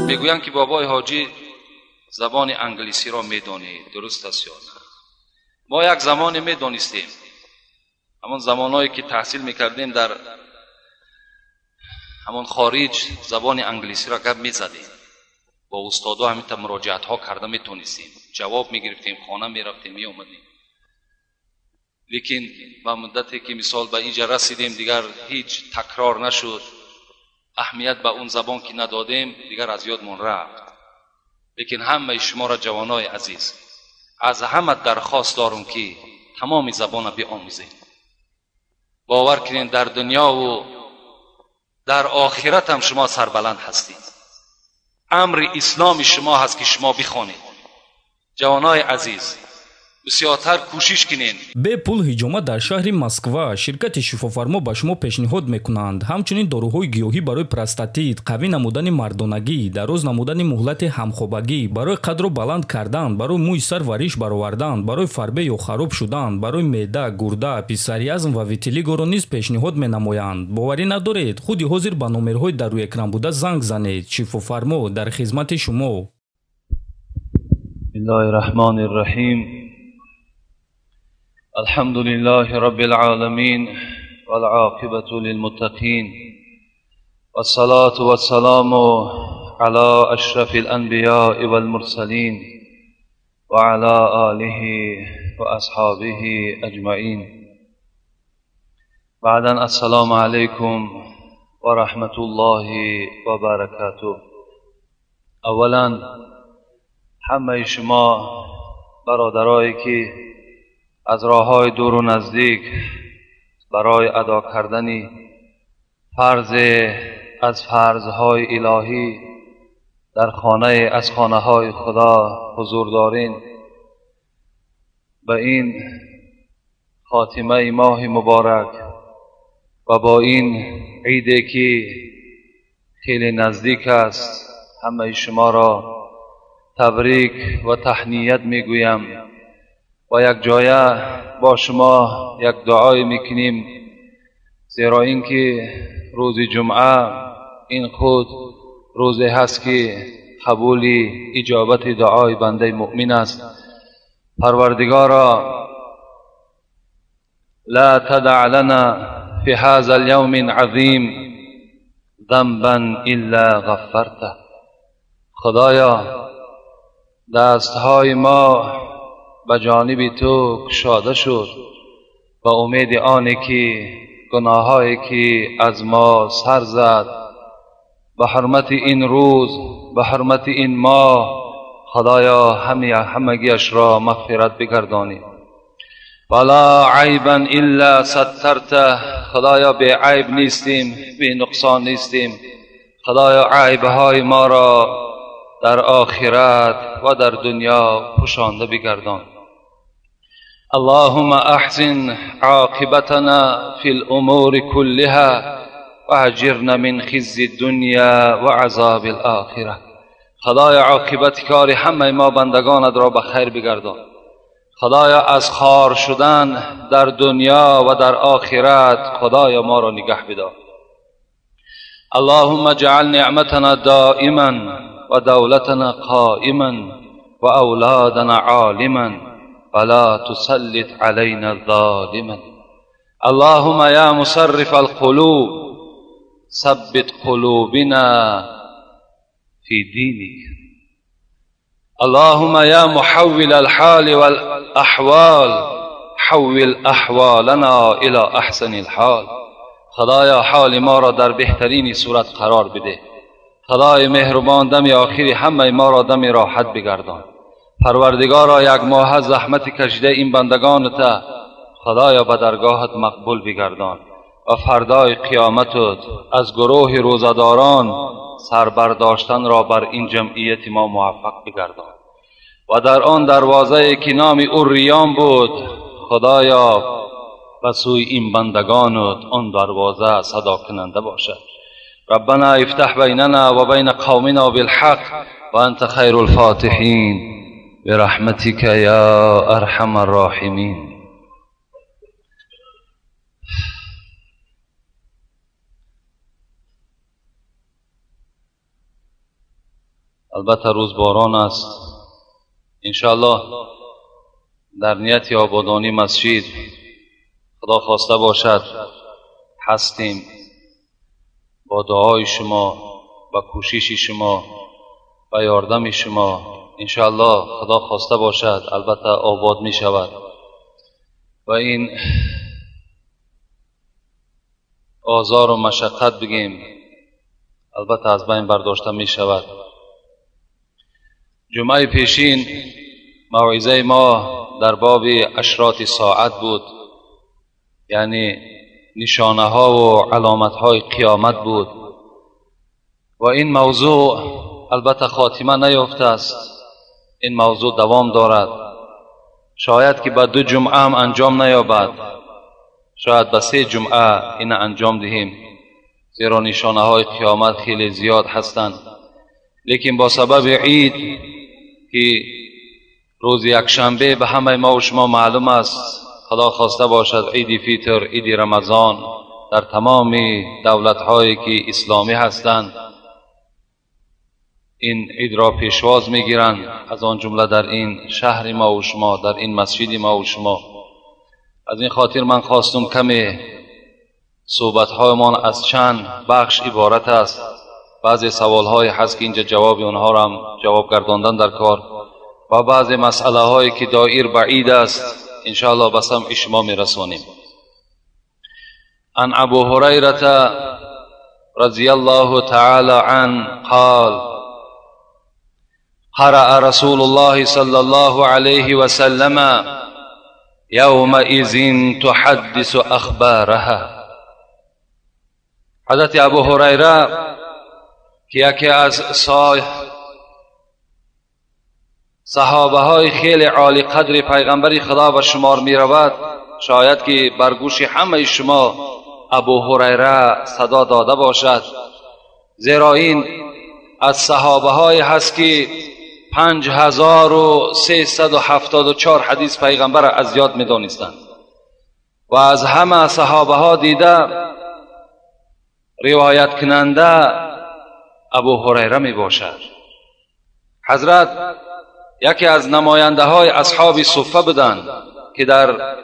میگویند که بابای حاجی زبان انگلیسی را میدانید، درست است یا نه؟ ما یک زمانی میدانستیم، همون زمانهایی که تحصیل میکردیم در همون خارج زبان انگلیسی را گپ میزدیم، با استادا همین مراجعت ها کرده میتونستیم، جواب میگرفتیم، خانه میرفتیم میآمدیم. لیکن با مدتی که مثال به اینجا رسیدیم دیگر هیچ تکرار نشد، اهمیت به اون زبان که ندادیم دیگر از یادمون رفت. لیکن همه شما را جوانای عزیز از همه درخواست دارم که تمام زبان بیاموزید. باور کنین در دنیا و در آخرت هم شما سربلند هستید. امر اسلام شما هست که شما بخوانید. جوانای عزیز بسیارتر کوشش کنین. به پول هجامت در شهر مسکو شرکت شفافرما به شما پیشنهاد میکنند همچنین داروهای گیاهی برای پروستاتیت، قوی نمودن مردانگی، دراز نمودن مهلت همخوابگی، برای قد را بلند کردن، برای موی سر و ریش برآوردن، برای فربه یا خراب شدن، برای معده، گرده، پسریازم و ویتیلیگو را نیز پیشنهاد مینمایند. باوری ندارید؟ خودی حاضر به نمرهای در روی اکران بوده زنگ زنید. شفافرما در خدمت شما. بسم الله الرحمن الرحیم. الحمد لله رب العالمين والعاقبة للمتقين والصلاة والسلام على أشرف الأنبياء والمرسلين وعلى آله وأصحابه أجمعين. بعدا السلام عليكم ورحمة الله وبركاته. اولا همه شما برادرایی که از راه‌های دور و نزدیک برای ادا کردن فرض از فرض‌های الهی در خانه از خانه‌های خدا حضور دارین، به این خاتمه ماه مبارک و با این عیدی که خیلی نزدیک است همه شما را تبریک و تهنیت میگویم و یک جایه با شما یک دعای میکنیم، زیرا اینکه روز جمعه این خود روزی هست که قبول اجابت دعای بنده مؤمن است. پروردگارا لا تدع لنا في هذا اليوم العظیم ذنبا الا غفرته. خدایا دستهای ما به جانب تو کشاده شد و امید آنی که گناهایی که از ما سر زد به حرمت این روز، به حرمت این ماه، خدایا همگیش را مغفرت بگردانی. ولا عیبا الا سترته. خدایا به عیب نیستیم، به نقصان نیستیم. خدایا عیبهای ما را در آخرت و در دنیا پوشانده بگردان. اللهم احسن عاقبتنا في الامور كلها واجرنا من خزي الدنيا وعذاب الاخره. خدایا عاقبت کار همه ما بندگانت را به خیر بگردان. خدایا از خوار شدن در دنیا و در آخرت خدایا ما را نگه بدار. اللهم اجعل نعمتنا دائما و دولتنا قائما و اولادنا عالما ولا تسلط علينا ظالما. اللهم يا مصرف القلوب ثبت قلوبنا في دينك. اللهم يا محول الحال والأحوال حول أحوالنا إلى أحسن الحال. خدایا حال ما را در بهترین صورت قرار بده. خدای مهربان دم آخری همه ما را دم راحت بگردان. پروردگارا یک ماه زحمت کشیده این بندگانت خدایا به درگاهت مقبول بگردان و فردای قیامتت از گروه روزداران سربرداشتن را بر این جمعیت ما موفق بگردان و در آن دروازه که نام او ریان بود خدایا به سوی این بندگانت آن دروازه صدا کننده باشد. ربنا افتح بیننا و بین قومنا بالحق و انت خیر الفاتحین برحمتك یا ارحم الراحمین. البته روز باران است. انشاءالله در نیت آبادانی مسجد خدا خواسته باشد هستیم. با دعای شما و کوشش شما و یاردم شما انشاءالله خدا خواسته باشد البته آباد می شود و این آزار و مشقت بگیم البته از بین برداشته می شود. جمعه پیشین موعظه ما در باب اشراط ساعت بود، یعنی نشانه ها و علامت های قیامت بود و این موضوع البته خاتمه نیافته است. این موضوع دوام دارد. شاید که به 2 جمعه هم انجام نیابد، شاید به 3 جمعه این انجام دهیم، زیرا نشانه های قیامت خیلی زیاد هستند. لیکن با سبب عید که روز یکشنبه به همه ما و شما معلوم است، خدا خواسته باشد عید فیتر، عید رمضان در تمام دولت هایی که اسلامی هستند این عید را پیشواز میگیرند، از آن جمله در این شهر ما و شما، در این مسجد ما و شما. از این خاطر من خواستم کمی صحبت هایمان از چند بخش عبارت است. بعضی سوال های هست که اینجا جواب اونها را هم جواب گرداندن در کار و بعضی مسئله هایی که دایر بعید است انشاءالله به سمع شما میرسانیم. عن ابو هریره رضی الله تعالی عنه قال قرأ رسول الله صلى الله عليه وسلم يومئذ تحدث أخبارها. حضرت ابو هریره که یکی از صحابه های خیلی عالی قدر پیغمبر خدا به شمار می رود، شاید که بر گوش همه شما ابو هریره صدا داده باشد، زیرا این از صحابه های هست که 5374 حدیث پیغمبر از یاد می دانستند و از همه صحابه ها دیده روایت کننده ابو هریره می باشد. حضرت یکی از نماینده های اصحاب صفه بودند که در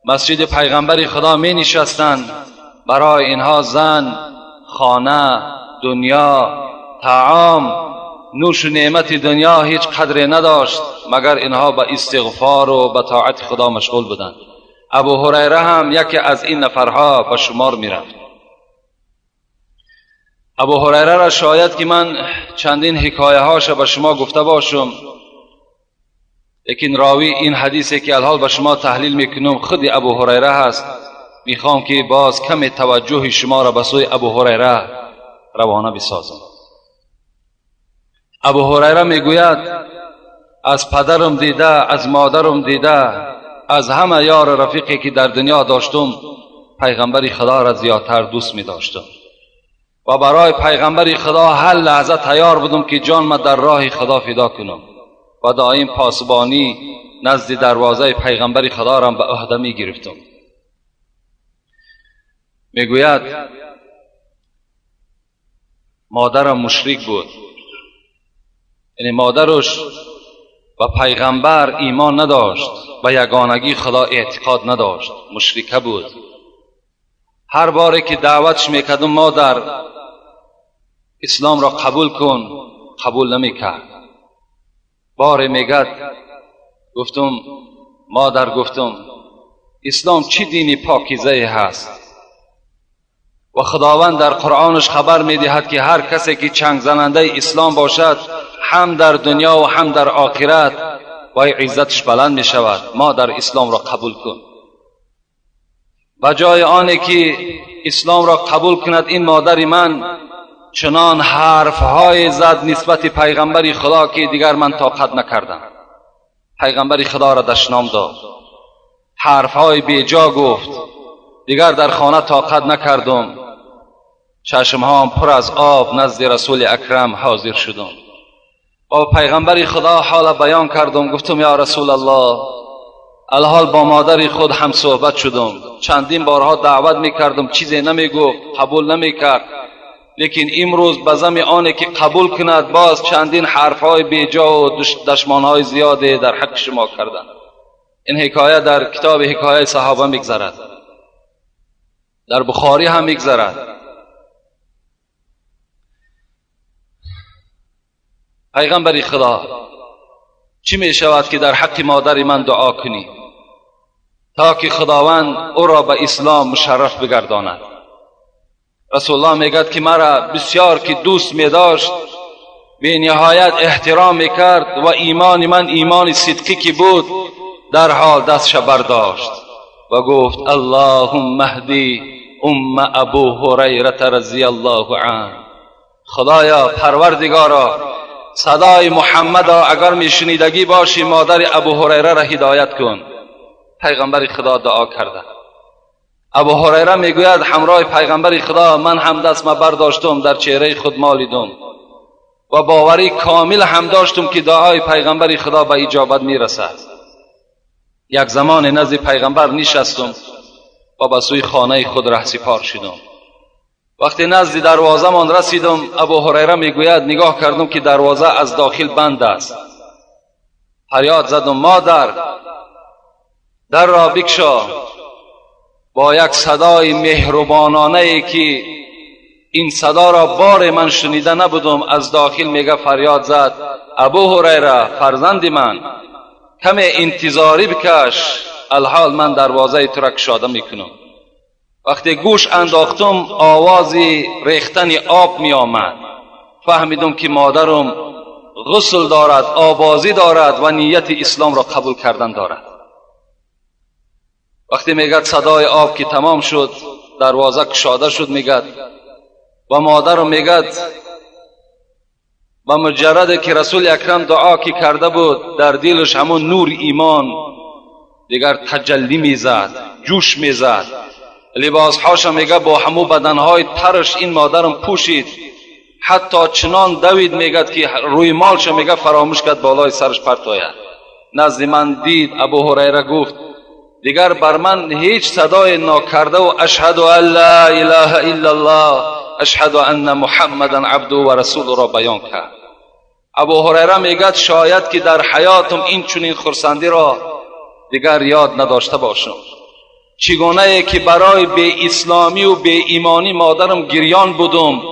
مسجد پیغمبر خدا می نشستند. برای اینها زن، خانه، دنیا، طعام، نوش و نعمت دنیا هیچ قدری نداشت مگر اینها به استغفار و به طاعت خدا مشغول بودند. ابو هریره هم یکی از این نفرها به شمار می رفت. ابو هریره را شاید که من چندین حکایه هاش به شما گفته باشم، لیکن راوی این حدیثی که الحال به شما تحلیل میکنم خود ابو هریره هست. میخوام که باز کم توجه شما را به سوی ابو هریره روانه بسازم. ابو هریره میگوید از پدرم دیده، از مادرم دیده، از همه یار رفیقی که در دنیا داشتم پیغمبر خدا را زیادتر دوست می داشتم و برای پیغمبر خدا هر لحظه تیار بودم که جان ما در راه خدا فدا کنم و دائم پاسبانی نزد دروازه پیغمبر خدا را به عهده می گرفتم. میگوید مادرم مشرک بود، یعنی مادرش و پیغمبر ایمان نداشت، به یگانگی خدا اعتقاد نداشت، مشرکه بود. هر باره که دعوتش میکردم مادر اسلام را قبول کن، قبول نمیکرد. باره میگد گفتم مادر، گفتم اسلام چی دینی پاکیزه هست و خداوند در قرآنش خبر میدهد که هر کسی که چنگ زننده اسلام باشد هم در دنیا و هم در آخرت و عزتش بلند می شود. مادر اسلام را قبول کن. و جای آنه که اسلام را قبول کند این مادر من چنان حرفهای زد نسبت پیغمبر خدا که دیگر من طاقت نکردم. پیغمبر خدا را دشنام داد، حرفهای بیجا گفت، دیگر در خانه طاقت نکردم. چشمهام پر از آب نزد رسول اکرم حاضر شدم و پیغمبر خدا حال بیان کردم. گفتم یا رسول الله، الحال با مادر خود هم صحبت شدم، چندین بارها دعوت میکردم، چیزی نمیگفت، قبول نمیکرد. لیکن امروز بزم آنه که قبول کند باز چندین حرفهای بیجا و دشمانهای زیاده در حق شما کردن. این حکایه در کتاب حکایه صحابه میگذرد، در بخاری هم میگذرد. پیغمبر خدا چی می شود که در حق مادر من دعا کنی تا که خداوند او را به اسلام مشرف بگرداند؟ رسول الله میگد که مرا بسیار که دوست می داشت، به نهایت احترام میکرد و ایمان من ایمان صدقی که بود، در حال دستش برداشت و گفت اللهم اهدی ام ابو هریره رضی الله عنه. خدایا پروردگارا صدای محمد را اگر میشنیدگی باشی مادر ابو هریره را هدایت کن. پیغمبر خدا دعا کرده. ابو هریره میگوید همراه پیغمبر خدا من هم دستم برداشتم، در چهره خود مالیدم و باوری کامل هم داشتم که دعای پیغمبر خدا به اجابت میرسد. یک زمان نزد پیغمبر نشستم و به سوی خانه خود رهسپار شدم. وقتی نزد دروازه من رسیدم ابو هریره میگوید نگاه کردم که دروازه از داخل بند است. فریاد زدم مادر در را بگشا. با یک صدای مهربانانه ای که این صدا را بار من شنیده نبودم از داخل میگه فریاد زد ابو هریره فرزند من کم انتظاری بکش، الحال من دروازه تو را گشاده میکنم. وقتی گوش انداختم آوازی ریختن آب می آمد. فهمیدم که مادرم غسل دارد، آبازی دارد و نیت اسلام را قبول کردن دارد. وقتی میگد صدای آب که تمام شد دروازه گشاده شد میگد و مادرم میگد و مجرد که رسول اکرم دعا که کرده بود در دلش همون نور ایمان دیگر تجلی میزد، جوش میزد. لباس هاش میگه با همو بدنهای ترش این مادرم پوشید، حتی چنان دوید میگد که روی مالش میگه فراموش کرد بالای سرش پرت آید. نزد من دید ابو هریره گفت دیگر بر من هیچ صدای ناکرده و اشهد ان لا اله الا الله اشهد ان محمدا عبده و رسول را بیان کرد. ابو هریره میگد شاید که در حیاتم این چنین خرسندی را دیگر یاد نداشته باشم. چگونه که برای به اسلامی و به ایمانی مادرم گریان بودم،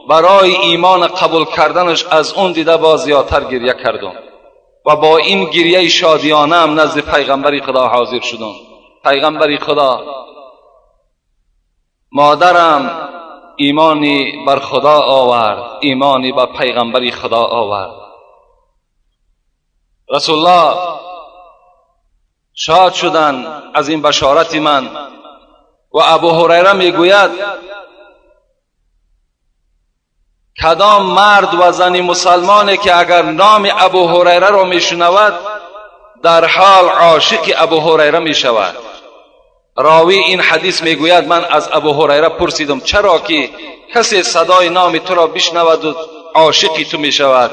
برای ایمان قبول کردنش از اون دیده باز زیادتر گریه کردم و با این گریه شادیانه هم نزد پیغمبر خدا حاضر شدم. پیغمبر خدا مادرم ایمانی بر خدا آورد، ایمانی بر پیغمبر خدا آورد. رسول الله شاد شدن از این بشارت من و ابو هریره میگوید کدام مرد و زن مسلمانی که اگر نام ابو هریره را میشنود در حال عاشق ابو هریره میشود. راوی این حدیث میگوید من از ابو هریره پرسیدم چرا که کسی صدای نام تو را بشنود و عاشق تو میشود؟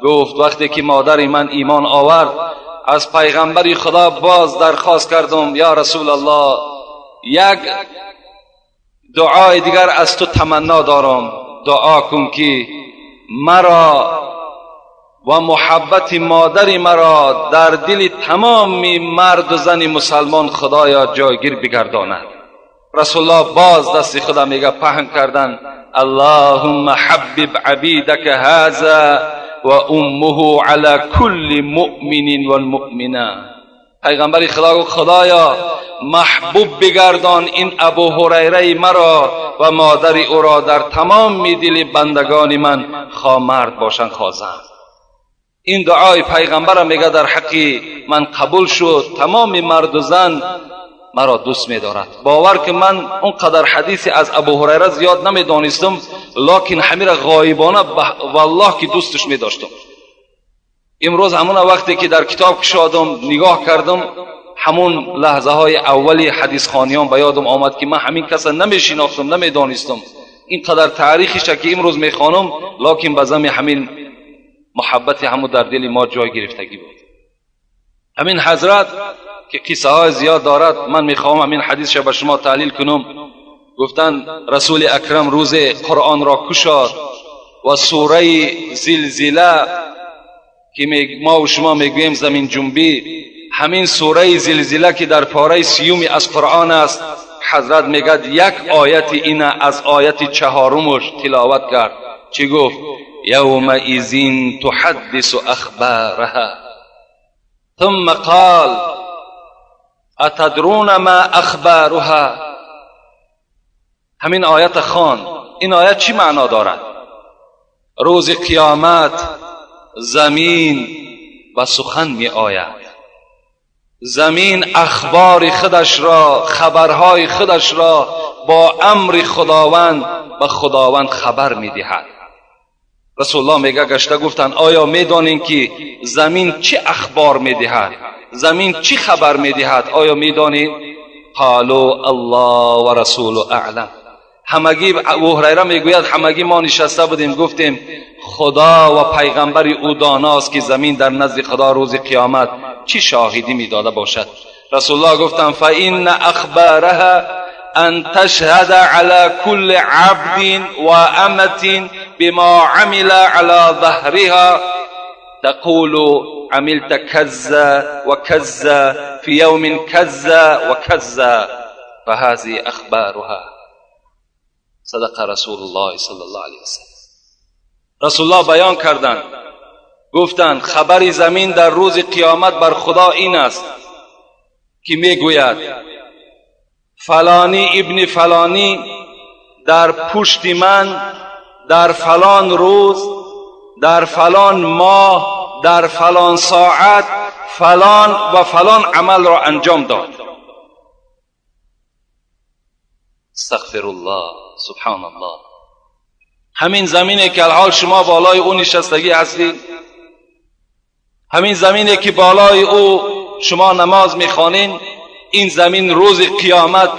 گفت وقتی که مادر من ایمان آورد از پیغمبر خدا باز درخواست کردم یا رسول الله یک دعای دیگر از تو تمنا دارم، دعا کن که مرا و محبت مادر مرا در دل تمام مرد و زن مسلمان خدایا جایگیر بگرداند. رسول الله باز دست خدا میگه پهن کردن اللهم حبب عبیدک هذا و امه علی کل مؤمن و المؤمنه. پیغمبر خدا گفت خدایا محبوب بگردان این ابو هریره مرا و مادر او را در تمام دل بندگان من، خواه مرد باشن خواه زن. این دعای پیغمبر میگه در حقی من قبول شد، تمام مرد و زن مرا دوست می‌دارد. باور که من اونقدر حدیثی از ابو هریره زیاد نمی‌دانستم، لکن همین غایبانه والله که دوستش می‌داشتم. امروز همون وقتی که در کتاب کشادم نگاه کردم، همون لحظه های اولی حدیث خوانیان به یادم آمد که من همین کسا نمی‌شناختم، نمی‌دانستم. اینقدر تاریخش که امروز می‌خوانم، لکن بزم همین محبت همو در دل ما جای گرفتگی بود. همین حضرت که قصه های زیاد دارد، من میخواهم همین حدیثش به شما تعلیل کنم. گفتند رسول اکرم روز قرآن را کشاد و سوره زلزله که ما و شما میگوییم زمین جنبی، همین سوره زلزله که در پاره 30 از قرآن است، حضرت میگد یک آیت این از آیت 4 تلاوت کرد. چی گفت؟ یومئذ تحدث اخبارها ثم قال اتدرون ما اخبارها. همین آیت خوان. این آیت چی معنا دارد؟ روز قیامت زمین و سخن می آید. زمین اخبار خودش را، خبرهای خودش را با امر خداوند به خداوند خبر می دهد. رسول الله میگه گشته گفتن آیا میدانین که زمین چه اخبار می دهد؟ زمین چه خبر می دهد؟ آیا میدانین؟ قالوا الله و رسول اعلم. همگی ابو هریره میگوید همگی ما نشسته بودیم گفتیم خدا و پیغمبر او داناست که زمین در نزد خدا روز قیامت چی شاهدی میداده باشد. رسول الله گفتند فإن اخبارها ان تشهد على كل عبد و امة بما عمل على ظهرها تقول عملت كذا وكذا في يوم كذا وكذا فهذه اخبارها. صدق رسول الله صلی الله علیه وسلم. رسول الله بیان کردند گفتند خبر زمین در روز قیامت بر خدا این است که میگوید فلانی ابن فلانی در پشت من در فلان روز در فلان ماه در فلان ساعت فلان و فلان عمل را انجام داد. استغفر الله سبحان الله. همین زمینه که الحال شما بالای او نشستگی هستید، همین زمینه که بالای او شما نماز میخوانین، این زمین روز قیامت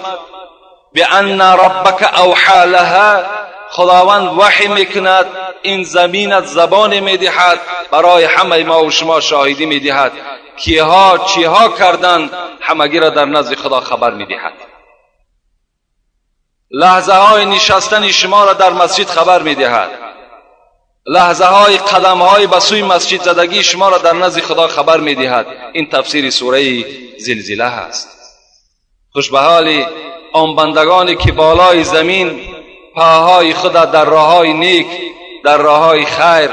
به ان ربک اوحی لها، خداوند وحی میکند، این زمین از زبان میدهد برای همه ما و شما شاهدی میدهد کیها چیها کردند، همگی را در نزد خدا خبر میدهد. لحظه های نشستن شما را در مسجد خبر میدهد، لحظه های قدم های به سوی مسجد زدگی شما را در نزد خدا خبر میدهد. این تفسیر سوره زلزله هست. خوش به حال آن بندگانی که بالای زمین پاهای خود در راههای نیک، در راههای خیر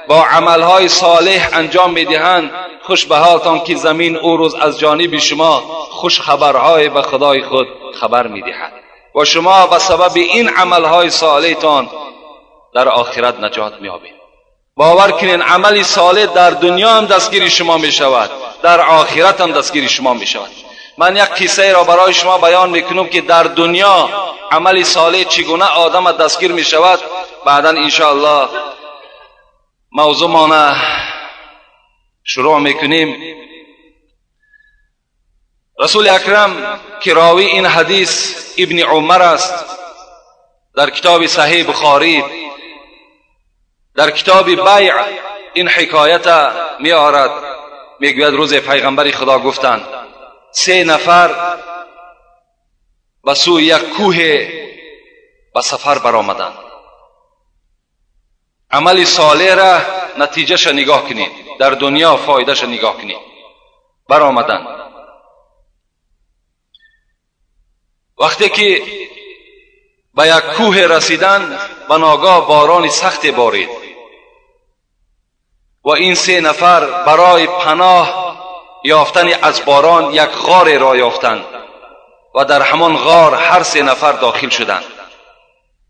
با عملهای صالح انجام میدهند. خوش به حالتان که زمین او روز از جانب شما خوش خبرهای به خدای خود خبر میدهد و شما به سبب این عملهای صالحتان در آخرت نجات میابید. باور کنین عمل صالح در دنیا هم دستگیر شما میشود، در آخرت هم دستگیر شما میشود. من یک قصه را برای شما بیان میکنم که در دنیا عمل صالح چگونه آدم دستگیر میشود. بعدا انشاءالله موضوع ما شروع میکنیم. رسول اکرم که راوی این حدیث ابن عمر است، در کتاب صحیح بخاری در کتاب بیع این حکایت می آورد. میگوید روز پیغمبر خدا گفتند 3 نفر به سوی یک کوه به سفر برآمدند. عمل صالح را نتیجهش نگاه کنید، در دنیا فایدهش نگاه کنید. برآمدند. وقتی که به یک کوه رسیدند به ناگاه باران سخت بارید و این 3 نفر برای پناه یافتن از باران یک غار را یافتند و در همان غار هر 3 نفر داخل شدند.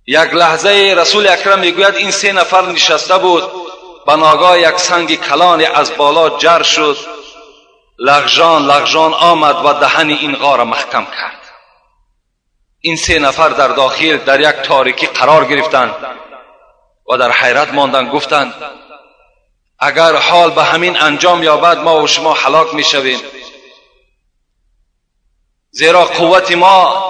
یک لحظه رسول اکرم میگوید این 3 نفر نشسته بود، به ناگاه یک سنگ کلان از بالا جر شد، لغژان آمد و دهن این غار محکم کرد. این 3 نفر در داخل در یک تاریکی قرار گرفتند و در حیرت ماندند. گفتند اگر حال به همین انجام یابد ما و شما هلاک میشویم، زیرا قوت ما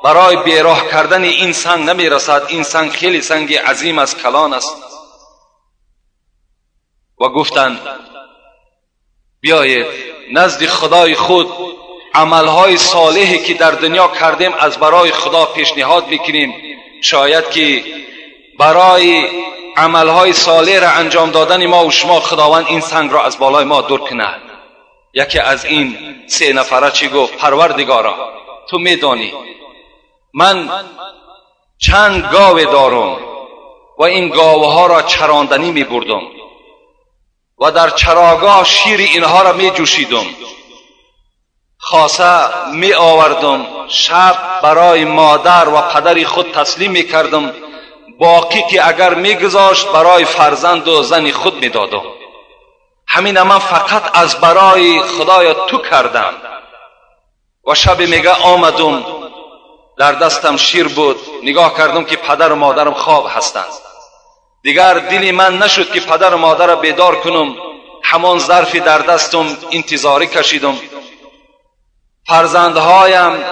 برای بیراه کردن این سنگ نمیرسد. این سنگ خیلی سنگ عظیم است، کلان است. و گفتند بیایید نزد خدای خود عملهای صالحی که در دنیا کردیم از برای خدا پیشنهاد میکنیم شاید که برای عملهای صالح را انجام دادن ما و شما خداوند این سنگ را از بالای ما دور کنه. یکی از این 3 نفره چی گفت؟ پروردگارا تو میدانی من چند گاو دارم و این گاوها را چراندنی می بردم و در چراگاه شیر اینها را می جوشیدم، خاصه می آوردم شب برای مادر و پدر خود تسلیم می کردم، باقی که اگر می گذاشت برای فرزند و زن خود می دادم. همین من فقط از برای خدای تو کردم. و شب میگه آمدم در دستم شیر بود، نگاه کردم که پدر و مادرم خواب هستند. دیگر دلی من نشد که پدر و مادر را بیدار کنم. همان ظرفی در دستم انتظاری کشیدم. فرزندهایم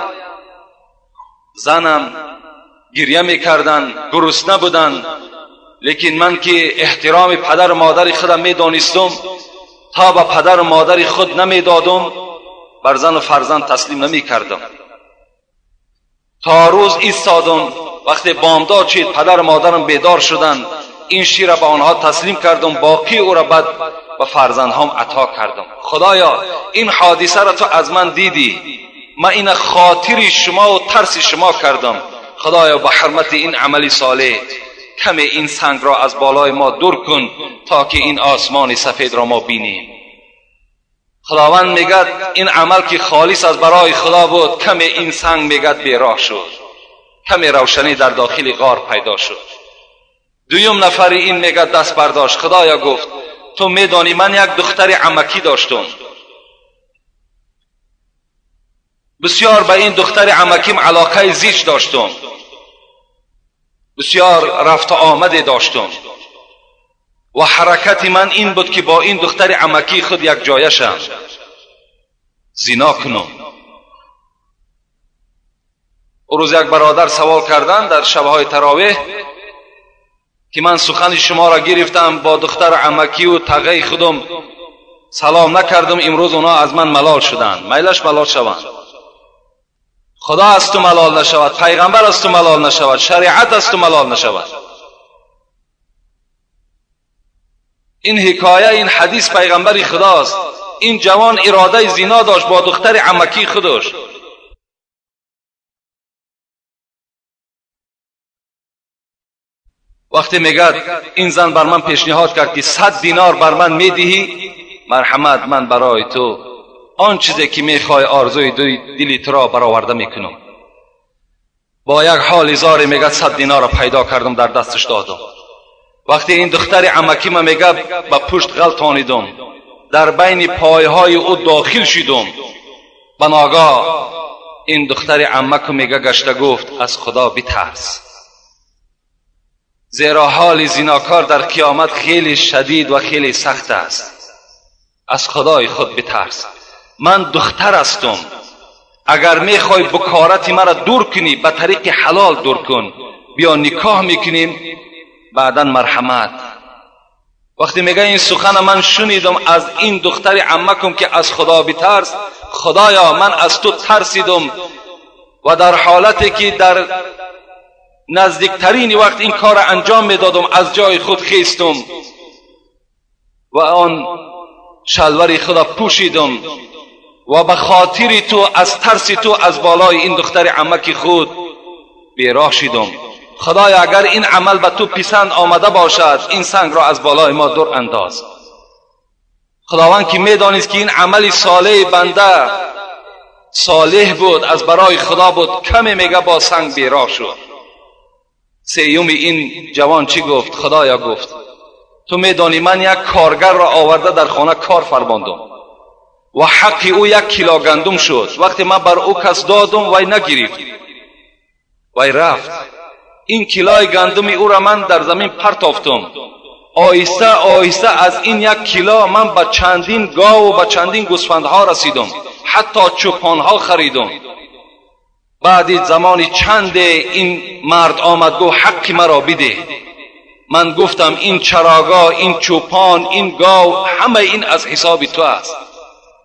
زنم گریه میکردند، گرسنه بودند، لیکن من که احترام پدر و مادر خودم میدانستم تا به پدر و مادر خود نمیدادم بر زن و فرزند تسلیم نمیکردم. تا روز ایستادم، وقتی بامداد شد پدر و مادرم بیدار شدند، این شیر را به آنها تسلیم کردم، باقی او را بعد به فرزندهام عطا کردم. خدایا این حادثه را تو از من دیدی، من این خاطر شما و ترس شما کردم. خدایا به حرمت این عملی صالح کمی این سنگ را از بالای ما دور کن تا که این آسمان سفید را ما بینیم. خداوند میگد این عمل که خالص از برای خدا بود، کمی این سنگ میگد بیراه شد، کمی روشنی در داخل غار پیدا شد. دویم نفر این میگد دست برداشت. خدایا گفت تو میدانی من یک دختر عمکی داشتم، بسیار به این دختر عمکیم علاقه زیچ داشتم، بسیار رفت آمده داشتم و حرکت من این بود که با این دختر عمکی خود یک جایه شم، زنا کنم. او روز یک برادر سوال کردند در شبهای تراویح که من سخن شما را گرفتم با دختر عمکی و تقی خودم سلام نکردم، امروز اونا از من ملال شدند. میلش ملال شوند، خدا از تو ملال نشود، پیغمبر از تو ملال نشود، شریعت از تو ملال نشود. این حکایه، این حدیث پیغمبر خداست. این جوان اراده زنا داشت با دختر عمکی خودش. وقتی میگد این زن بر من پیشنهاد کرد که 100 دینار بر من میدهی، مرحمت من برای تو آن چیزی که میخوای آرزوی دلی تو را برآورده میکنم. با یک حال زاری میگه 100 دینار را پیدا کردم در دستش دادم. وقتی این دختر عمکی ما میگه با پشت غلطانیدم، در بین پایهای او داخل شدم، بناگاه این دختر عمکو میگه گشته گفت از خدا بترس، زیرا حال زناکار در قیامت خیلی شدید و خیلی سخت است. از خدای خود بترس، من دختر هستم، اگر میخوای بکارت مرا دور کنی به طریق حلال دور کن، بیا نکاح میکنیم بعداً مرحمت. وقتی میگه این سخن من شنیدم از این دختر عمکم که از خدا بترس، خدایا من از تو ترسیدم و در حالتی که در نزدیکترین وقت این کار انجام میدادم از جای خود خیستم و آن شلوار خدا پوشیدم و به خاطر تو از ترس تو از بالای این دختر عمک خود بیراه شدم. خدایا اگر این عمل به تو پسند آمده باشد، این سنگ را از بالای ما دور انداز. خداوند که میدانست که این عمل صالح بنده صالح بود، از برای خدا بود، کمی میگه با سنگ بیراه شد. سیوم این جوان چی گفت؟ خدایا گفت تو میدانی من یک کارگر را آورده در خانه کار فرماندم و حق او 1 کیلو گندم شد. وقتی من بر او کس دادم وی نگرفت، وی رفت. این کیلوی گندم او را من در زمین پرتافتم. آهسته آهسته از این 1 کیلو من به چندین گاو و به چندین گوسفندها رسیدم، حتی چوپانها خریدم. بعد زمانی چند این مرد آمد گفت حق مرا بده. من گفتم این چراگاه، این چوپان، این گاو، همه این از حساب تو است.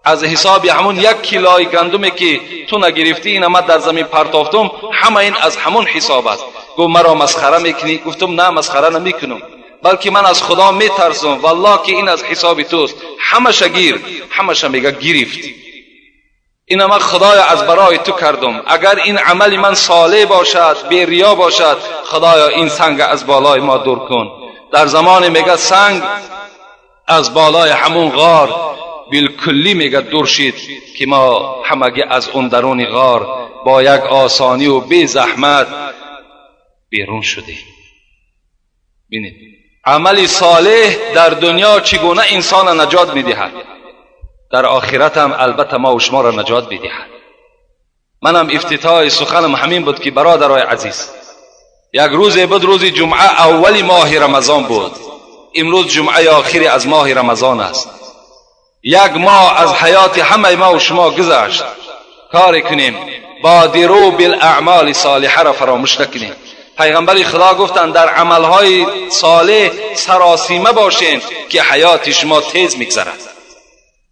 از حساب همون 1 کیلوی گندمی که تو نگرفتی این من در زمین پرتافتم، همه این از همون حساب است. گفت مرا مسخره میکنی؟ گفتم نه مسخره نمیکنم، بلکه من از خدا میترسم، والله که این از حساب توست. همش گیر، همش میگه گرفت. این من خدایا از برای تو کردم، اگر این عمل من صالح باشد، بی ریا باشد، خدایا این سنگ از بالای ما دور کن. در زمان میگه سنگ از بالای همون غار بالکلی میگه دور شد که ما همگی از اون درون غار با یک آسانی و بی زحمت بیرون شدیم. ببینید عمل صالح در دنیا چگونه انسان نجات میدهد، در آخرت هم البته ما و شما را نجات میدهد. منم افتتاح سخنم همین بود که برادرای عزیز، یک روز بود، روز جمعه اولی ماه رمضان بود. امروز جمعه آخری از ماه رمضان است. 1 ماه از حیات همه ما و شما گذشت. کار کنیم، بادروا بالاعمال صالحه را فراموش نکنیم. پیغمبر خدا گفتند در عملهای صالح سراسیمه باشین که حیات شما تیز میگذرد.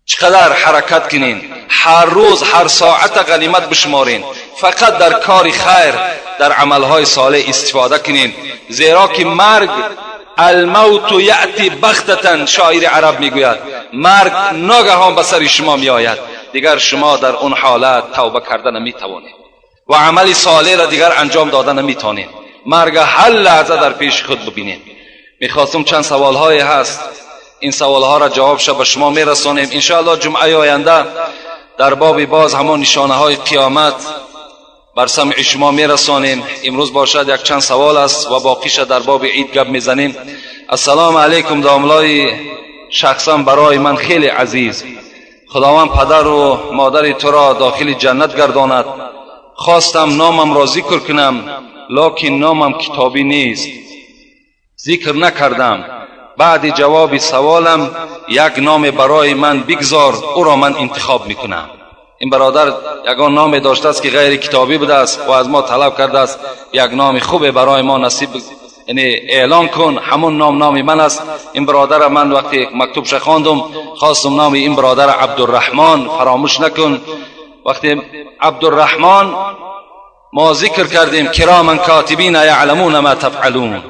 چقدر حرکت کنین، هر روز هر ساعت غنیمت بشمارین، فقط در کار خیر در عملهای صالح استفاده کنین، زیرا که مرگ الموت یأتی بغتة، شاعر عرب میگوید مرگ ناگهان به سر شما میآید، دیگر شما در اون حالت توبه کرده نمیتوانید و عمل صالح را دیگر انجام داده نمیتوانید. مرگ هر لحظه در پیش خود ببینید. میخواستم چند سوال‌های هست، این سوال‌ها را جوابش به شما میرسانیم ان شاء الله. جمعه آینده در باب باز همان نشانه‌های قیامت بر سمع شما میرسانیم. امروز باشد یک چند سوال است و باقیش در باب عید گپ میزنیم. السلام علیکم داملای شخصا برای من خیلی عزیز، خداوند پدر و مادر تو را داخل جنت گرداند. خواستم نامم را ذکر کنم لکن نامم کتابی نیست، ذکر نکردم. بعد جواب سوالم یک نام برای من بگذار، او را من انتخاب میکنم. این برادر یگان نام داشته است که غیر کتابی بوده است و از ما طلب کرده است یک نام خوب برای ما نصیب یعنی اعلان کن، همون نام من است. این برادر من وقتی مکتوبش خواندم خواستم نام این برادر عبدالرحمن، فراموش نکن. وقتی عبدالرحمن ما ذکر کردیم کراما کاتبین یعلمون ما تفعلون،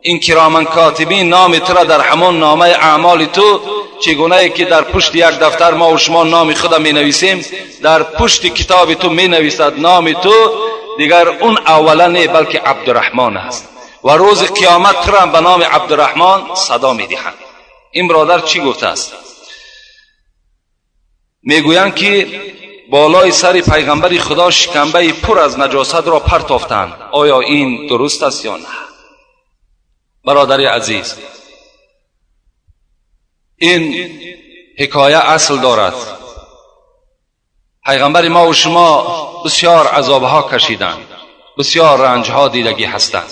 این کراما کاتبین نام تو را در همون نامه اعمال تو، چگونه که در پشت یک دفتر ما و شما نام خود می نویسیم، در پشت کتاب تو می نویسد نام تو، دیگر اون اولا نه بلکه عبدالرحمن است و روز قیامت تو را به نام عبدالرحمن صدا می دهند. این برادر چی گفته است؟ میگویند که بالای سر پیغمبر خدا شکمبه پر از نجاست را پرتافتند. آیا این درست است یا نه؟ برادر عزیز، این حکایه اصل دارد. پیغمبر ما و شما بسیار عذابها کشیدند، بسیار رنجها دیدگی هستند.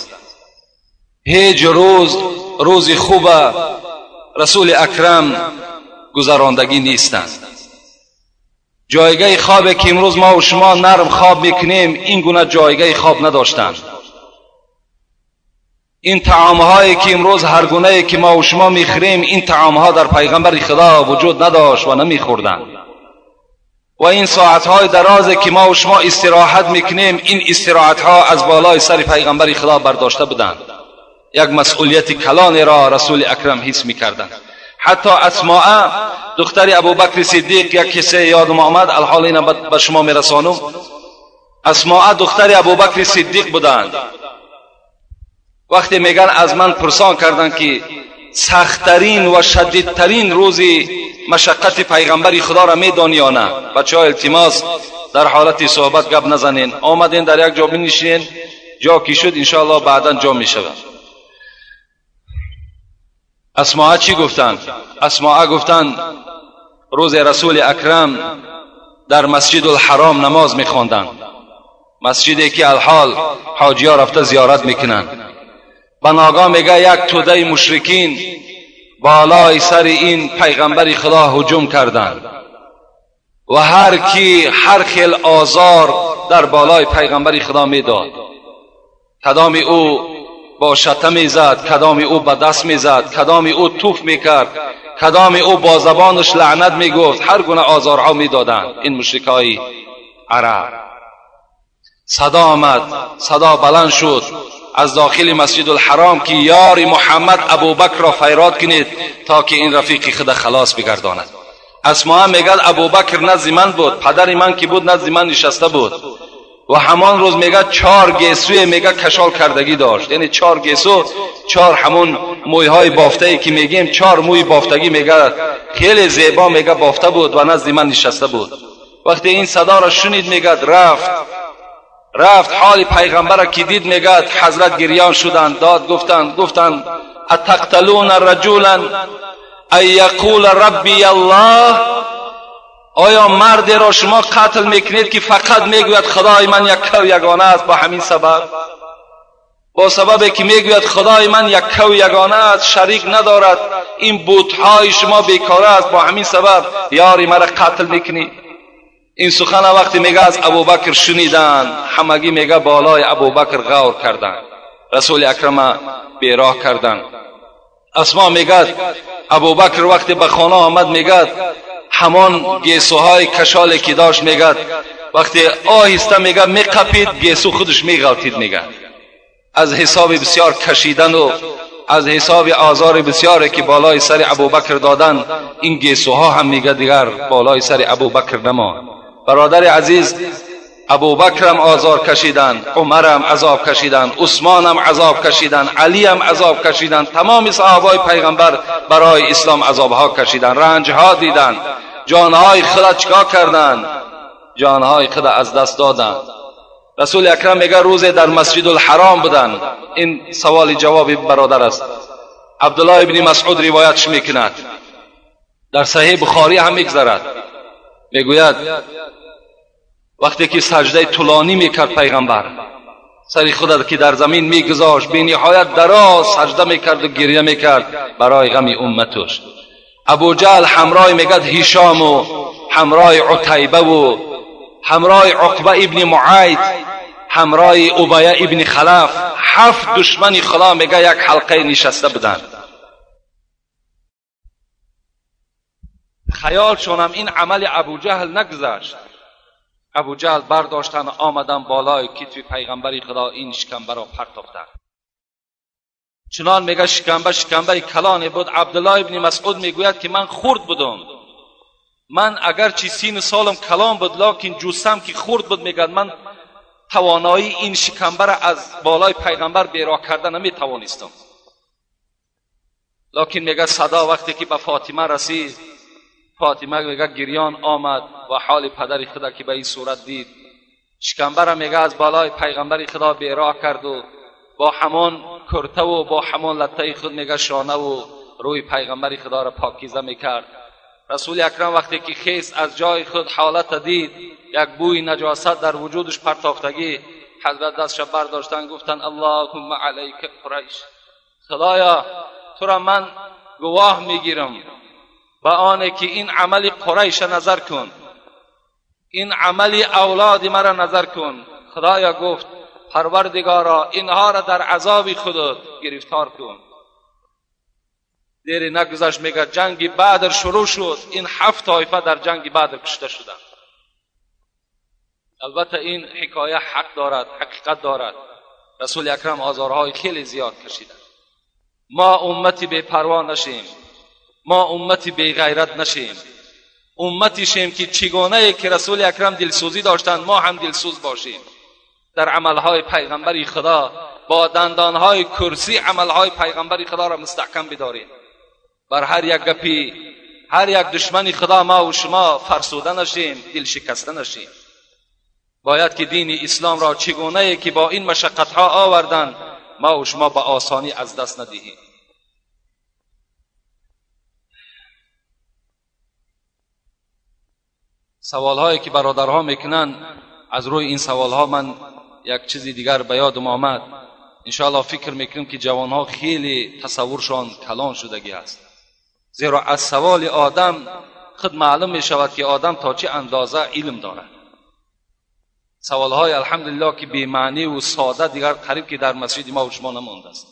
هیچ روز خوب رسول اکرم گذراندگی نیستند. جایگاه خوابی که امروز ما و شما نرم خواب میکنیم این گونه جایگاه خواب نداشتند. این طعامهایی که امروز هر گونه‌ای که ما و شما میخوریم این طعامها در پیغمبر خدا وجود نداشت و نمیخوردند. و این ساعتهای درازی که ما و شما استراحت میکنیم این استراحتها از بالای سر پیغمبر خدا برداشته بودند. یک مسئولیت کلانی را رسول اکرم حس میکردند. حتی اسماء دختر ابوبکر صدیق، یک کیسه یادم آمد الحال این به شما میرسانم. اسماء دختر ابوبکر صدیق بودند. وقتی میگن از من پرسان کردند که سختترین و شدیدترین روزی مشقت پیغمبر خدا را میدانی یا نه؟ بچه‌ها التماس در حالت صحبت گپ نزنین، آمدین در یک جا بنشینین، جا کی شد ان شاء الله بعدا جا میشود. اسماء چی گفتند؟ اسماء گفتند روز رسول اکرم در مسجد الحرام نماز میخواندند، مسجدی که الحال حاجی‌ها رفته زیارت میکنند. و ناگاه میگه یک توده مشرکین بالای سر این پیغمبر خدا هجوم کردند و هر کی هر خیل آزار در بالای پیغمبر خدا میداد. کدام او با شتم میزد، کدام او با دست میزد، کدام او توف میکرد، کدام او با زبانش لعنت میگفت، هر گونه آزارها میدادند این مشرکای عرب. صدا آمد، صدا بلند شد از داخل مسجد الحرام که یار محمد ابوبکر را فیراد کنید تا که این رفیق خود خلاص بگرداند. اسماء میگه ابوبکر نزد من بود، پدر من که بود نزد من نشسته بود و همان روز میگه 4 گیسوی میگه کشال کردگی داشت، یعنی 4 گیسو، 4 همون مویهای بافته‌ای که میگیم 4 موی بافتگی میگه خیلی زیبا میگه بافته بود و نزد من نشسته بود. وقتی این صدا را شنید میگه رفت حال پیغمبر را که دید میگه حضرت گریان شدند، داد گفتند اتقتلون رجلا ان یقول ربی الله، آیا مردی را شما قتل میکنید که فقط میگوید خدای من یک و یگانه است؟ با همین سبب، با سببی که میگوید خدای من یک و یگانه است، شریک ندارد، این بت‌های شما بیکاره است، با همین سبب یاری مرا قتل میکنید؟ این سخن وقتی میگه از ابوبکر شنیدن، همگی میگه بالای ابوبکر غور کردن، رسول اکرم بیراه کردن. اسما میگه ابوبکر وقتی به خانه آمد میگه همان گیسوهای کشالی که داشت میگه وقتی آهسته میگه میقپید، گیسو خودش میغلطید، میگه از حساب بسیار کشیدن و از حساب آزار بسیاری که بالای سر ابوبکر دادن، این گیسوها هم میگه دیگر بالای سر ابوبکر نماند. برادر عزیز، ابوبکر هم آزار کشیدن، عمر هم عذاب کشیدن، عثمان هم عذاب کشیدن، علی هم عذاب کشیدن، تمام صحابای پیغمبر برای اسلام عذابها کشیدن، رنجها دیدن، جانهای خود چکار کردن؟ جانهای خود از دست دادن. رسول اکرم میگه روزی در مسجد الحرام بودن. این سوال جواب برادر است. عبدالله ابن مسعود روایتش میکند، در صحیح بخاری هم میگذرد، میگوید وقتی که سجده طولانی میکرد پیغمبر، سری خود که در زمین میگذاشت، به نهایت دراز سجده میکرد و گریه میکرد برای غم امتش. ابو جهل همراه میگد هشام و همراه عتیبه و همراه عقبه ابن معایط، همراه ابی ابن خلف، 7 دشمن خدا میگه یک حلقه نشسته بودند. خیال شونم این عمل ابو جهل نگذشت. ابو جهل برداشتن آمدن بالای کتف پیغمبر خدا، این شکنبه را پرتافتن. چنان میگه شکنبه کلانی بود. عبدالله ابن مسعود میگوید که من خرد بودم، من اگرچه سین سالم کلان بود لکن جسم که خرد بود، میگه من توانایی این شکنبه را از بالای پیغمبر بیراه کردن نمیتوانستم. لکن میگه صدا وقتی که به فاطمه رسید، فاطمه میگه گریان آمد و حال پدر خدا که به این صورت دید، شکنبه را میگه از بالای پیغمبر خدا بیراه کرد و با همان کرته و با همان لطه خود میگه شانه و روی پیغمبر خدا را پاکیزه میکرد. رسول اکرم وقتی که خیس از جای خود حالت دید، یک بوی نجاست در وجودش پرتافتگی، حضرت دستش برداشتن گفتن اللهم علیک قریش، خدایا تو را من گواه میگیرم به آنه که این عمل قریش نظر کن، این عمل اولاد مرا نظر کن. خدایا گفت پروردگارا اینها را در عذاب خودت گرفتار کن. دیری نگذشت میگه جنگ بدر شروع شد، این 7 طایفه در جنگ بدر کشته شدند. البته این حکایه حق دارد، حقیقت دارد. رسول اکرم آزارهای خیلی زیاد کشیدند. ما امتی بے پروا نشیم، ما امتی بے غیرت نشیم، امتی شیم که چگونه که رسول اکرم دلسوزی داشتند ما هم دلسوز باشیم، در عملهای پیغمبر خدا با دندانهای کرسی عملهای پیغمبر خدا را مستحکم بداریم. بر هر یک گپی هر یک دشمن خدا ما و شما فرسوده نشیم، دل شکسته نشیم. باید که دین اسلام را چگونه که با این مشقتها آوردن ما و شما با آسانی از دست ندهیم. سوالهایی که برادرها میکنن، از روی این سوالها من یک چیزی دیگر به یادم آمد. انشاءالله فکر میکنم که جوانها خیلی تصورشان کلان شدگی است، زیرا از سوال آدم خود معلوم میشود که آدم تا چه اندازه علم دارد. سوالهای الحمدلله که بی معنی و ساده دیگر قریب که در مسجد ما و شما نمانده است.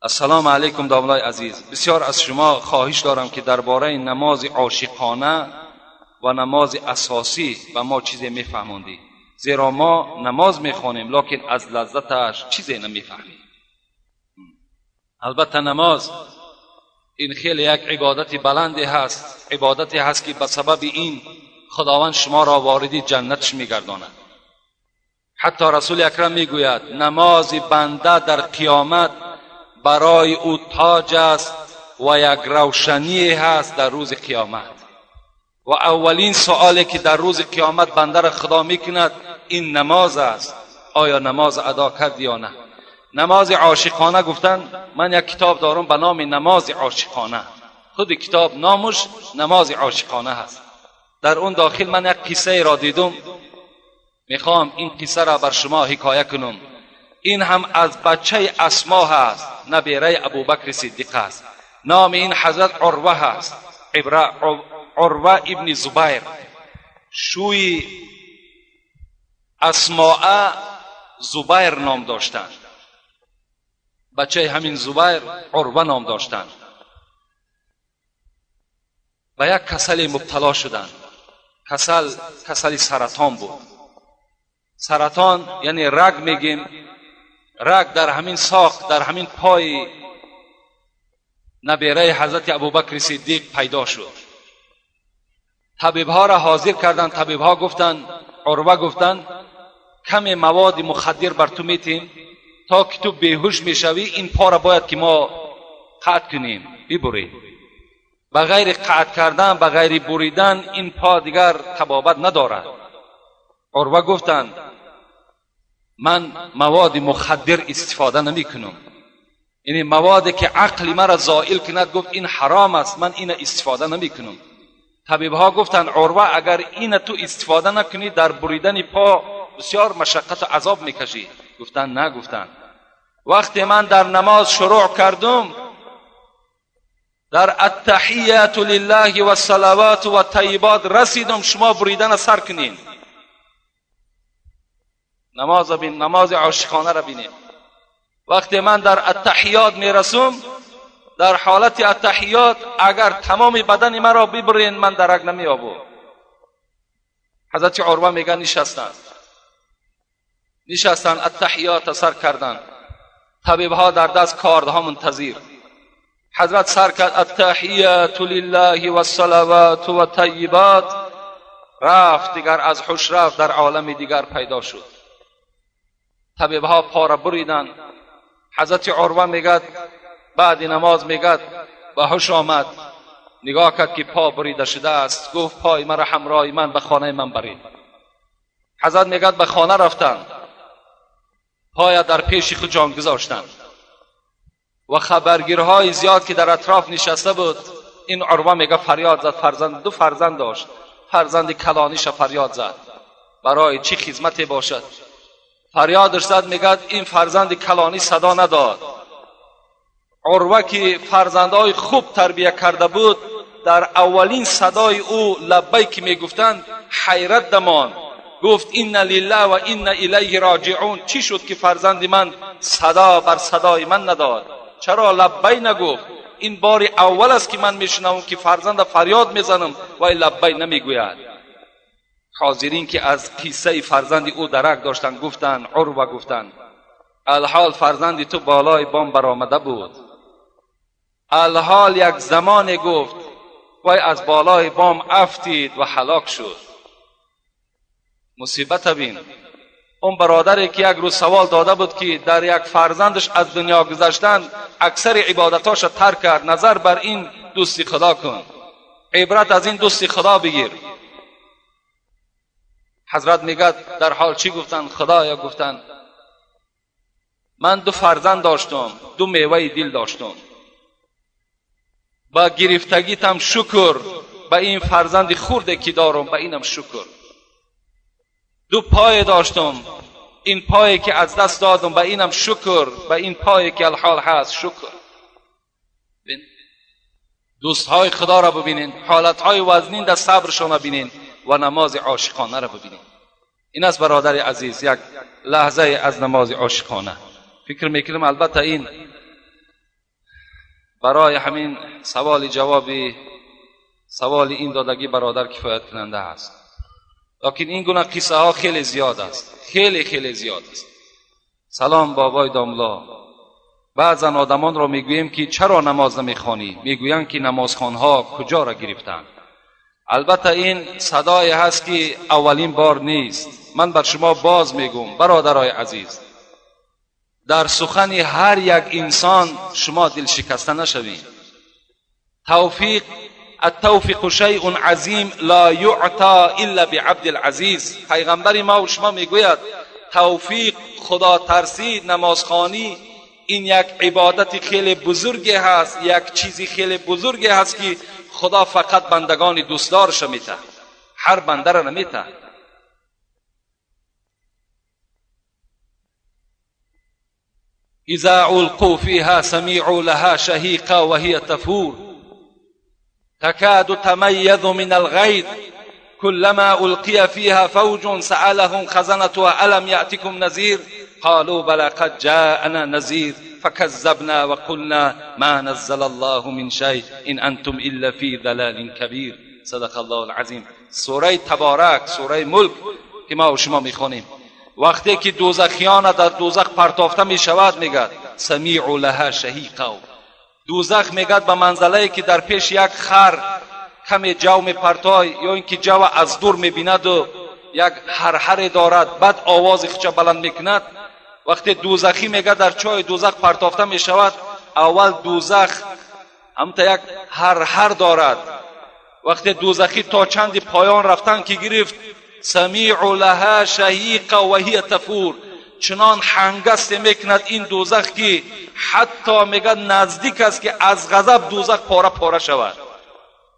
السلام علیکم داملای عزیز، بسیار از شما خواهش دارم که درباره نماز عاشقانه و نماز اساسی و ما چیزی میفهموندی، زیرا ما نماز میخوانیم لکن از لذتش چیزی نمیفهمیم. البته نماز این خیلی یک عبادت بلندی هست، عبادتی هست که به سبب این خداوند شما را واردی جنتش میگرداند. حتی رسول اکرم میگوید نماز بنده در قیامت برای او تاج است و یک روشنی هست در روز قیامت. و اولین سوالی که در روز قیامت بنده را خدا میکند این نماز است، آیا نماز ادا کردی یا نه. نماز عاشقانه گفتن، من یک کتاب دارم به نام نماز عاشقانه، خود کتاب نامش نماز عاشقانه هست. در اون داخل من یک قصه را دیدم، میخوام این قصه را بر شما حکایت کنم. این هم از بچه اسما هست، نبیره ابوبکر صدیق است. نام این حضرت عروه هست، عروه ابن زبیر. شوی اسماء زبیر نام داشتند، بچه همین زبیر عروه نام داشتند. به یک کسل مبتلا شدند. کسل سرطان بود. سرطان یعنی رگ میگیم، رگ در همین ساق، در همین پای نبیره حضرت ابوبکر صدیق پیدا شد. طبیب ها را حاضر کردند. طبیب ها گفتند، عروه گفتند کمی مواد مخدر بر تو میتیم تا که تو بیهوش میشوی، این پا را باید که ما قطع کنیم، ببریم. بغیر قطع کردن، بغیر بریدن این پا دیگر طبابت ندارد. عروه گفتند من مواد مخدر استفاده نمی کنم، یعنی موادی که عقل مرا زائل کند، گفت این حرام است، من این استفاده نمی کنم. طبیب ها گفتند عروه اگر این تو استفاده نکنی در بریدن پا بسیار مشقت و عذاب میکشی. گفتند نه. گفتند وقتی من در نماز شروع کردم، در التحیات لله و الصلوات و الطیبات رسیدم، شما بریدن سر کنین. نماز عاشقانه را بینید. وقتی من در التحیات میرسم، در حالت التحیات اگر تمام بدن مرا ببرین من درک نمیابم. حضرت عروه میگن نشستن التحیات سر کردن. طبیب ها در دست کاردها منتظر. حضرت سر کرد التحیات لله و الصلوات و الطیبات، رفت دیگر از هوش رفت، در عالم دیگر پیدا شد. طبیب ها پا را بریدن. حضرت عروه میگد بعد نماز میگد به هوش آمد، نگاه کرد که پا بریده شده است. گفت پای مرا همراه من به خانه من برید. حضرت میگد به خانه رفتند، پای در پیش خود جان گذاشتند و خبرگیرهای زیاد که در اطراف نشسته بود. این عروه میگه فریاد زد. دو فرزند داشت، فرزند کلانیش فریاد زد برای چی خدمتی باشد. فریادش زد، میگه این فرزند کلانی صدا نداد. عروه که فرزندهای خوب تربیه کرده بود، در اولین صدای او لبیک میگفتند حیرت دمان. گفت این لله و این الیه راجعون. چی شد که فرزند من صدا بر صدای من نداد؟ چرا لبی نگفت؟ این بار اول است که من میشنوم که فرزند فریاد میزنم و لبی نمیگوید. حاضرین که از قصه فرزند او درک داشتند گفتند، عروه گفتند الحال فرزند تو بالای بام برآمده بود، الحال یک زمان گفت وای از بالای بام افتید و هلاک شد. مصیبت بین. اون برادری که یک روز سوال داده بود که در یک فرزندش از دنیا گذشتن اکثر عبادتاش ترک کرد، نظر بر این دوستی خدا کن، عبرت از این دوستی خدا بگیر. حضرت میگه در حال چی گفتن؟ خدایا گفتن من دو فرزند داشتم، دو میوه دل داشتم، با گرفتگیتم شکر، به این فرزند خورده که دارم به اینم شکر. دو پای داشتم، این پایی که از دست دادم به اینم شکر، به این پایی که الحال هست شکر. دوستهای خدا را ببینین، حالتهای وزنین در صبرشان را ببینین و نماز عاشقانه را ببینین. این است برادر عزیز، یک لحظه از نماز عاشقانه. فکر میکنم البته این برای همین سوال این دادگی برادر کفایت کننده است. لیکن این گونه قصه ها خیلی زیاد است، خیلی زیاد است. سلام بابای داملا، بعضا آدمان را میگوییم که چرا نماز نمیخوانی؟ میگویند که نمازخوانها کجا را گرفتند. البته این صدای هست که اولین بار نیست. من بر شما باز میگم برادرای عزیز، در سخن هر یک انسان شما دل شکسته نشوید. التوفیق شیء عظیم لا یعطى الا بعبد العزیز. پیغمبر ما و شما میگوید توفیق، خدا ترسی، نمازخوانی این یک عبادت خیلی بزرگی هست، یک چیزی خیلی بزرگی هست که خدا فقط بندگان دوستدارش میده، هر بنده را نمیده. اذا القوا فيها سمعوا لها شهيقا وهي تفور تكاد تميز من الغيظ كلما القي فيها فوج سألهم خزنتها ألم يأتكم نذير قالوا بلى قد جاءنا نذير فكذبنا وقلنا ما نزل الله من شيء إن أنتم إلا في ضلال كبير. صدق الله العظیم. سوره تبارک، سوره ملک که ما و شما میخونیم، وقتی که دوزخیان در دوزخ پرتافته میشود میگد سمیع لها شهیقا. دوزخ میگد به منزله که در پیش یک خر کمی جو میپرتای یا اینکه جو از دور میبیند و یک هرهر دارد، بعد آواز خچه بلند میکند. وقتی دوزخی میگه در چای دوزخ پرتافته میشود، اول دوزخ همتا یک هرهر دارد. وقتی دوزخی تا چند پایان رفتن که گرفت سمیع لها شهیقا و هی تفور، چنان هنگست میکند این دوزخ که حتی میگه نزدیک است که از غضب دوزخ پاره پاره شود.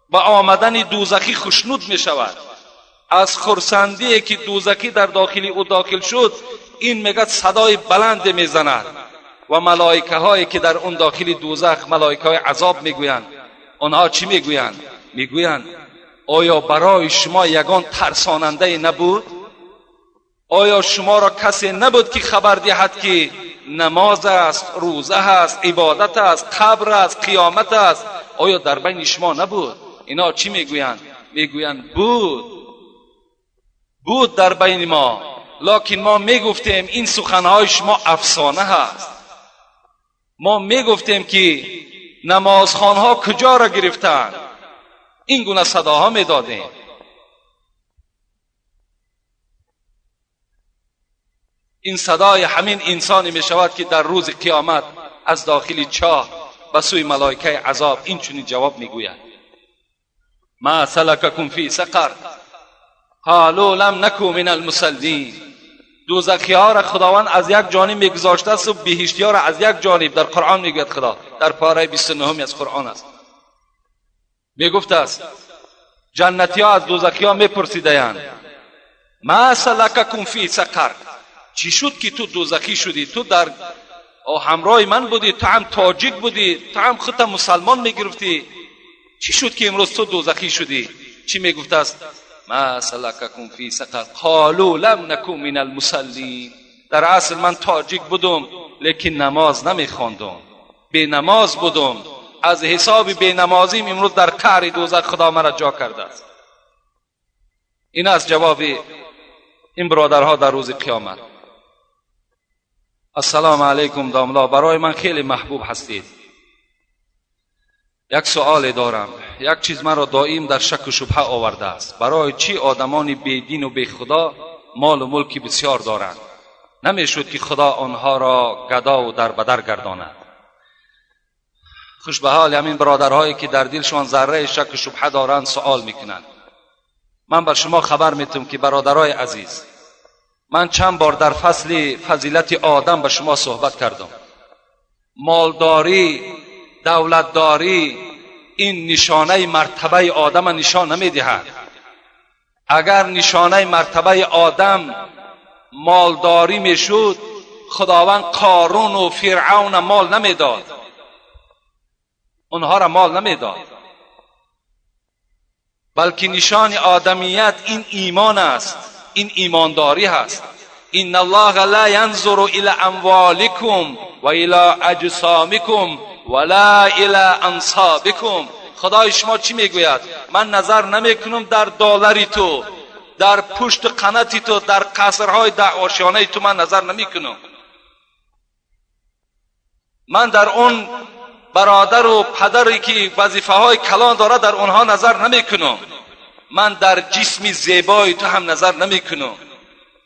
با آمدن دوزخی خشنود میشود. از خرسندی که دوزخی در داخلی او داخل شد، این میگه صدای بلند میزند و ملائکه هایی که در اون داخلی دوزخ، ملائکه های عذاب میگویند. آنها چی میگویند؟ میگویند آیا برای شما یگان ترساننده نبود؟ آیا شما را کسی نبود که خبر دهد که نماز است، روزه است، عبادت است، قبر است، قیامت است؟ آیا در بین شما نبود؟ اینا چی میگویند؟ میگویند بود در بین ما، لکن ما میگفتیم این سخنهای شما افسانه هست. ما میگفتیم که نمازخوانها کجا را گرفتند. این گونه صداها میدادیم. این صدای همین انسانی میشود که در روز قیامت از داخل چاه به سوی ملائکه عذاب این چنین جواب میگوید: ما سلککم فی سقر قالوا لم نکن من المصلین. دوزخی‌ها را خداوند از یک جانب میگذاشته است و بهشتی‌ها را از یک جانب. در قرآن میگوید خدا، در پاره 29 از قرآن است، میگفت است جنتی‌ها از دوزخی‌ها میپرسیدند ما سلککم فی سقر، چی شد که تو دوزخی شدی؟ تو در همراه من بودی، تو هم تاجیک بودی، تو هم خودت مسلمان میگرفتی، چی شد که امروز تو دوزخی شدی؟ چی میگفت است؟ ما سلککم فی سقر قالوا لم نکن من المصلین. در اصل من تاجیک بودم لیکن نماز نمیخواندم، بی نماز بودم. از حساب بی نمازیم امروز در قعر دوزخ خدا مرا جا کرده است. این است جواب این برادرها در روز قیامت. السلام علیکم داملا، برای من خیلی محبوب هستید. یک سؤال دارم. یک چیز مرا دائم در شک و شبهه آورده است: برای چی آدمان بی دین و بی خدا مال و ملکی بسیار دارند؟ نمیشد که خدا آنها را گدا و دربدر گرداند؟ خوش به حال همین برادرهایی که در دلشان ذره شک و شبهه دارند سؤال میکنند. من بر شما خبر میتم که برادرای عزیز، من چند بار در فصل فضیلت آدم به شما صحبت کردم. مالداری، دولتداری این نشانه مرتبه آدم نشان نمیدهد. اگر نشانه مرتبه آدم مالداری میشد، خداوند قارون و فرعون مال نمیداد، اونها را مال نمیداد. بلکه نشان آدمیت این ایمان است، این ایمانداری هست. ان الله لا ينظر الى اموالكم و الى اجسامكم ولا الی انصابکم. خدای شما چی میگوید؟ من نظر نمیکنم در دلاری تو، در پشت قناتی تو، در قصرهای در آشیانه تو من نظر نمیکنم. من در اون برادر و پدری که وظیفه های کلان داره در اونها نظر نمیکنم. من در جسمی زیبای تو هم نظر نمیکنم،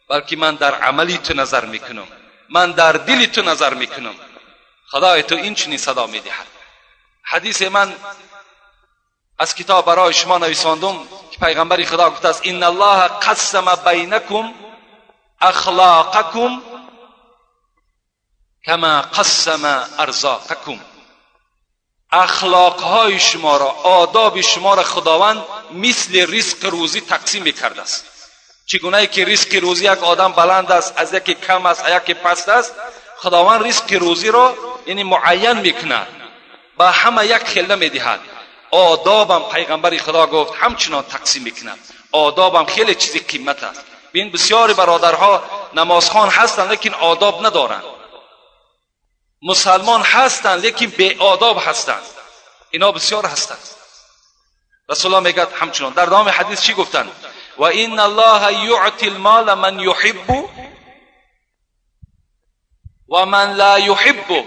بلکه من در عملی تو نظر میکنم، من در دلی تو نظر میکنم. خدای تو این چنین صدا میدهد. حدیث من از کتاب برای شما نویساندم که پیغمبر خدا گفته است ان الله قسم بینکم اخلاقکم کما قسم ارزاقکم. اخلاقهای شما را، آداب شما را خداوند مثل رزق روزی تقسیم میکرده است. چگونه که رزق روزی یک آدم بلند است، از یکی کم است، از یکی پست است، خداوند رزق روزی را یعنی معین میکند، با همه یک خلده میدهد. آدابم پیغمبر خدا گفت همچنان تقسیم میکند. آدابم خیلی چیزی قیمت است. ببین بسیاری برادرها نمازخوان هستند لیکن آداب ندارند، مسلمان هستند لیکن بی آداب هستند. اینا بسیار هستند. رسول الله میگه همچنان در ادامه حدیث چی گفتند؟ و ان الله یعطی المال من یحب و من لا یحب.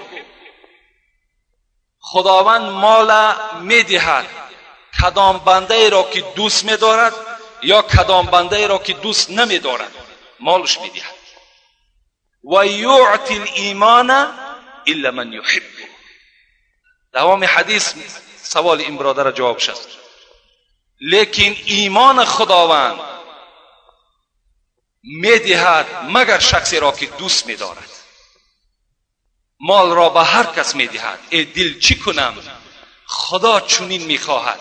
خداوند مال میدهد کدام بنده ای را که دوست میدارد یا کدام بنده ای را که دوست نمیدارد، مالش میدهد. و یعطی الایمان الا من یحب. دوام حدیث سوال این برادر جواب شد. لیکن ایمان خداوند میدهد مگر شخصی را که دوست میدارد. مال را به هر کس میدهد. ای دل چی کنم؟ خدا چنین میخواهد.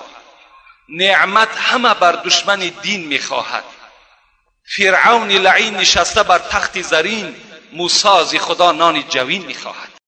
نعمت همه بر دشمن دین میخواهد. فرعون لعین نشسته بر تخت زرین، موسی ز خدا نان جوین میخواهد.